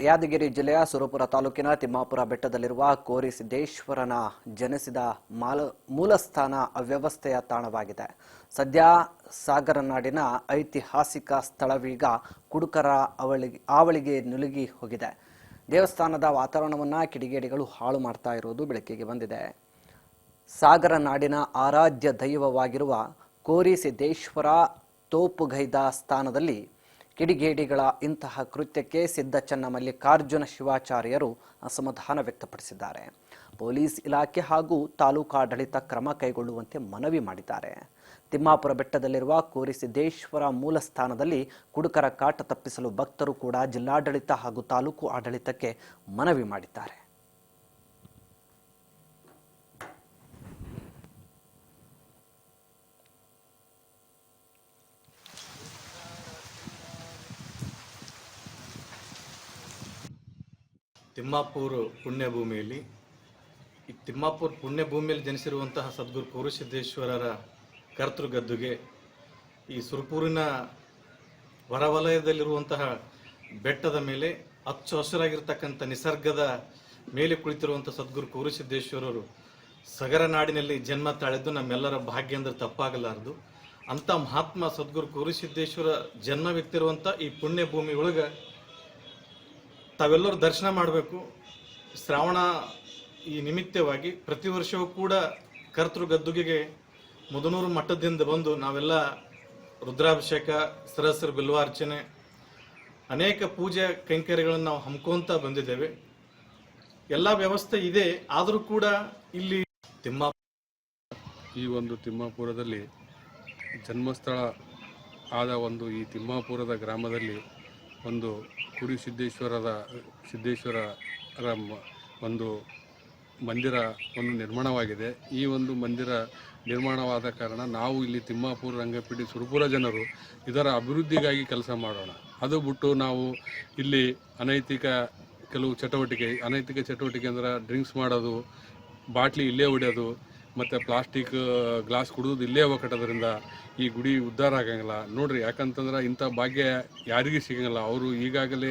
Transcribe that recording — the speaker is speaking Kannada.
ಯಾದಗಿರಿ ಜಿಲ್ಲೆಯ ಸುರಪುರ ತಾಲೂಕಿನ ತಿಮ್ಮಾಪುರ ಬೆಟ್ಟದಲ್ಲಿರುವ ಕೋರಿ ಸಿದ್ದೇಶ್ವರನ ಜನಿಸಿದ ಮೂಲಸ್ಥಾನ ಅವ್ಯವಸ್ಥೆಯ ತಾಣವಾಗಿದೆ. ಸದ್ಯ ಸಾಗರನಾಡಿನ ಐತಿಹಾಸಿಕ ಸ್ಥಳವೀಗ ಕುಡುಕರ ಆವಳಿಗೆ ನುಲುಗಿ ಹೋಗಿದೆ. ದೇವಸ್ಥಾನದ ವಾತಾವರಣವನ್ನು ಕಿಡಿಗೇಡಿಗಳು ಹಾಳು ಮಾಡ್ತಾ ಇರುವುದು ಬೆಳಕಿಗೆ ಬಂದಿದೆ. ಸಾಗರನಾಡಿನ ಆರಾಧ್ಯ ದೈವವಾಗಿರುವ ಕೋರಿ ಸಿದ್ದೇಶ್ವರ ತೋಪುಗೈದ ಸ್ಥಾನದಲ್ಲಿ ಕಿಡಿಗೇಡಿಗಳ ಇಂತಹ ಕೃತ್ಯಕ್ಕೆ ಸಿದ್ದ ಚನ್ನಮಲ್ಲಿಕಾರ್ಜುನ ಶಿವಾಚಾರ್ಯರು ಅಸಮಾಧಾನ ವ್ಯಕ್ತಪಡಿಸಿದ್ದಾರೆ. ಪೊಲೀಸ್ ಇಲಾಖೆ ಹಾಗೂ ತಾಲೂಕಾಡಳಿತ ಕ್ರಮ ಕೈಗೊಳ್ಳುವಂತೆ ಮನವಿ ಮಾಡಿದ್ದಾರೆ. ತಿಮ್ಮಾಪುರ ಬೆಟ್ಟದಲ್ಲಿರುವ ಕೋರಿ ಸಿದ್ದೇಶ್ವರ ಮೂಲ ಸ್ಥಾನದಲ್ಲಿ ಕುಡುಕರ ಕಾಟ ತಪ್ಪಿಸಲು ಭಕ್ತರು ಕೂಡ ಜಿಲ್ಲಾಡಳಿತ ಹಾಗೂ ತಾಲೂಕು ಆಡಳಿತಕ್ಕೆ ಮನವಿ ಮಾಡಿದ್ದಾರೆ. ತಿಮ್ಮಾಪುರ ಪುಣ್ಯಭೂಮಿಯಲ್ಲಿ ತಿಮ್ಮಾಪುರ ಪುಣ್ಯಭೂಮಿಯಲ್ಲಿ ಜನಿಸಿರುವಂತಹ ಸದ್ಗುರು ಕೋರಿ ಸಿದ್ದೇಶ್ವರರ ಕರ್ತೃಗದ್ದುಗೆ ಈ ಸುರಪೂರಿನ ಹೊರವಲಯದಲ್ಲಿರುವಂತಹ ಬೆಟ್ಟದ ಮೇಲೆ ಹಚ್ಚ ಹಸಿರಾಗಿರ್ತಕ್ಕಂಥ ನಿಸರ್ಗದ ಮೇಲೆ ಕುಳಿತಿರುವಂಥ ಸದ್ಗುರು ಕೋರಿ ಸಿದ್ದೇಶ್ವರರು ಸಗರನಾಡಿನಲ್ಲಿ ಜನ್ಮ ತಾಳಿದ್ದು ನಮ್ಮೆಲ್ಲರ ಭಾಗ್ಯ ಅಂದ್ರೆ ತಪ್ಪಾಗಲಾರದು. ಅಂಥ ಮಹಾತ್ಮ ಸದ್ಗುರು ಕೋರಿ ಸಿದ್ದೇಶ್ವರ ಜನ್ಮವಿತ್ತಿರುವಂಥ ಈ ಪುಣ್ಯಭೂಮಿ ಒಳಗೆ ತಾವೆಲ್ಲರೂ ದರ್ಶನ ಮಾಡಬೇಕು. ಶ್ರಾವಣ ಈ ನಿಮಿತ್ತವಾಗಿ ಪ್ರತಿ ವರ್ಷವೂ ಕೂಡ ಕರ್ತೃಗದ್ದುಗೆಗೆ ಮುದನೂರು ಮಠದಿಂದ ಬಂದು ನಾವೆಲ್ಲ ರುದ್ರಾಭಿಷೇಕ, ಸಹಸ್ರ ಬಿಲ್ವಾರ್ಚನೆ, ಅನೇಕ ಪೂಜೆ ಕೈಂಕರ್ಯಗಳನ್ನು ನಾವು ಹಮ್ಮಿಕೊಂತ ಬಂದಿದ್ದೇವೆ. ಎಲ್ಲ ವ್ಯವಸ್ಥೆ ಇದೆ. ಆದರೂ ಕೂಡ ಇಲ್ಲಿ ಈ ಒಂದು ತಿಮ್ಮಾಪುರದಲ್ಲಿ ಜನ್ಮಸ್ಥಳ ಆದ ಈ ತಿಮ್ಮಾಪುರದ ಗ್ರಾಮದಲ್ಲಿ ಒಂದು ಕೋರಿ ಸಿದ್ದೇಶ್ವರರ ಒಂದು ಮಂದಿರ ನಿರ್ಮಾಣವಾಗಿದೆ. ಈ ಒಂದು ಮಂದಿರ ನಿರ್ಮಾಣವಾದ ಕಾರಣ ನಾವು ಇಲ್ಲಿ ತಿಮ್ಮಾಪುರ ರಂಗಪೀಠಿ ಸುರಪುರ ಜನರು ಇದರ ಅಭಿವೃದ್ಧಿಗಾಗಿ ಕೆಲಸ ಮಾಡೋಣ. ಅದು ಬಿಟ್ಟು ನಾವು ಇಲ್ಲಿ ಅನೈತಿಕ ಚಟುವಟಿಕೆ ಅಂದ್ರೆ ಡ್ರಿಂಕ್ಸ್ ಮಾಡೋದು, ಬಾಟ್ಲಿ ಇಲ್ಲೇ ಹೊಡೆಯೋದು ಮತ್ತು ಪ್ಲಾಸ್ಟಿಕ್ ಗ್ಲಾಸ್ ಕುಡಿಯೋದು ಇಲ್ಲೇ ಕಟ್ಟೋದ್ರಿಂದ ಈ ಗುಡಿ ಉದ್ಧಾರ ಆಗಂಗಿಲ್ಲ ನೋಡ್ರಿ. ಯಾಕಂತಂದ್ರೆ ಇಂಥ ಭಾಗ್ಯ ಯಾರಿಗೂ ಸಿಗಂಗಿಲ್ಲ. ಅವರು ಈಗಾಗಲೇ